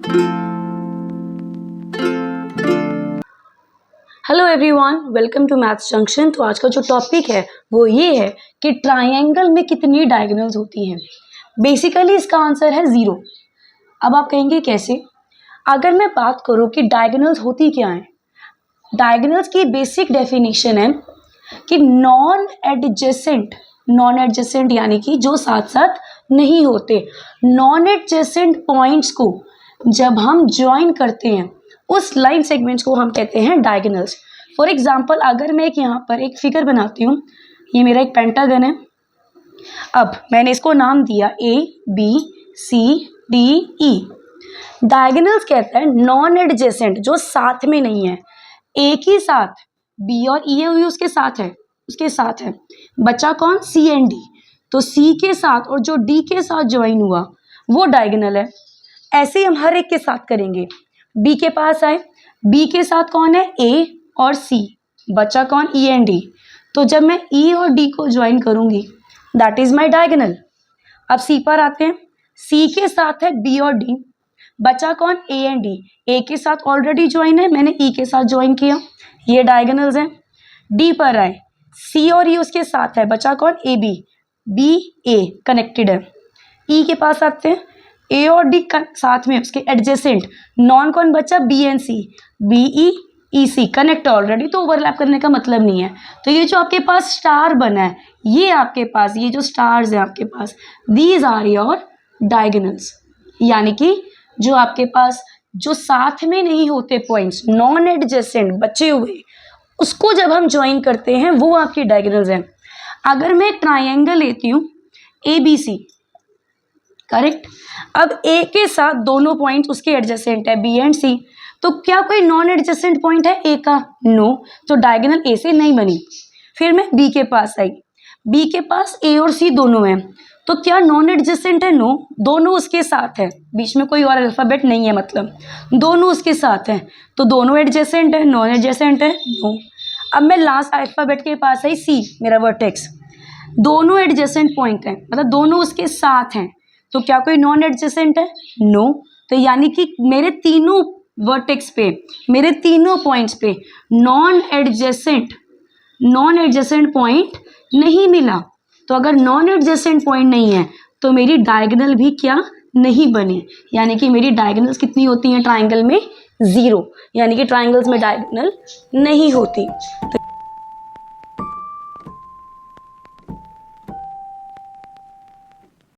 Hello everyone, welcome to maths junction. तो आज का जो टॉपिक है वो ये है कि ट्रायंगल में कितनी डायगोनल्स होती हैं। बेसिकली इसका आंसर है 0। अब आप कहेंगे कैसे? अगर मैं बात करूं कि डायगोनल्स होती क्या हैं, डायगोनल्स की बेसिक डेफिनेशन है कि नॉन एडजेसेंट यानी कि जो साथ साथ नहीं होते, नॉन एडजेसेंट पॉइंट्स को जब हम ज्वाइन करते हैं उस लाइन सेगमेंट्स को हम कहते हैं डायगोनल्स। फॉर एग्जांपल, अगर मैं यहाँ पर एक फिगर बनाती हूँ, ये मेरा एक पेंटागन है। अब मैंने इसको नाम दिया ABCDE। डायगोनल्स कहता है नॉन एडजेसेंट, जो साथ में नहीं है, एक ही साथ B और E है उसके साथ है, बचा कौन? C and D। तो C के साथ और जो D के साथ ज्वाइन हुआ वो डायगोनल है। ऐसे ही हम हर एक के साथ करेंगे। B के पास आए, B के साथ कौन है? A और C, बचा कौन? E and D। तो जब मैं E और D को ज्वाइन करूंगी दैट इज माय डायगोनल। अब C पर आते हैं, C के साथ है B और D, बचा कौन? A and D। A के साथ ऑलरेडी ज्वाइन है, मैंने E के साथ ज्वाइन किया, ये डायगोनल्स हैं। D पर आए, C और E उसके साथ है, बचा कौन? AB, B A कनेक्टेड है। E के पास आते हैं, A और D साथ में उसके एडजेसेंट, नॉन कौन बचा? B and C, BE EC connect already, तो ओवरलैप करने का मतलब नहीं है। तो ये जो आपके पास स्टार बना है, ये आपके पास ये जो स्टार्स हैं आपके पास, दीज आर योर डायगोनल्स। यानी कि जो आपके पास जो साथ में नहीं होते पॉइंट्स, नॉन एडजेसेंट बचे हुए, उसको जब हम ज्वाइन करते हैं वो आपकी डायगोनल्स हैं। अगर मैं ट्रायंगल लेती हूँ ABC, करेक्ट। अब A के साथ दोनों पॉइंट्स उसके एडजेसेंट है, B एंड C, तो क्या कोई नॉन एडजेसेंट पॉइंट है A का? नो, तो डायगोनल A से नहीं बनी। फिर मैं B के पास आई, B के पास A और C दोनों हैं, तो क्या नॉन एडजेसेंट है? नो, दोनों उसके साथ है, बीच में कोई और अल्फाबेट नहीं है, मतलब दोनों उसके साथ है, तो दोनों एडजेसेंट है। नॉन एडजेसेंट है? नो। अब मैं लास्ट अल्फाबेट के पास आई, C मेरा वर्टेक्स, दोनों एडजेसेंट पॉइंट है, मतलब दोनों उसके साथ हैं, तो क्या कोई नॉन एडजेसेंट है? नो। तो यानी कि मेरे तीनों वर्टेक्स पे, मेरे तीनों पॉइंट्स पे नॉन एडजेसेंट पॉइंट नहीं मिला। तो अगर नॉन एडजेसेंट पॉइंट नहीं है तो मेरी डायगोनल भी क्या नहीं बने, यानी कि मेरी डायगोनल्स कितनी होती हैं ट्रायंगल में? 0, यानी कि ट्रायंगल्स में डायगोनल नहीं होती।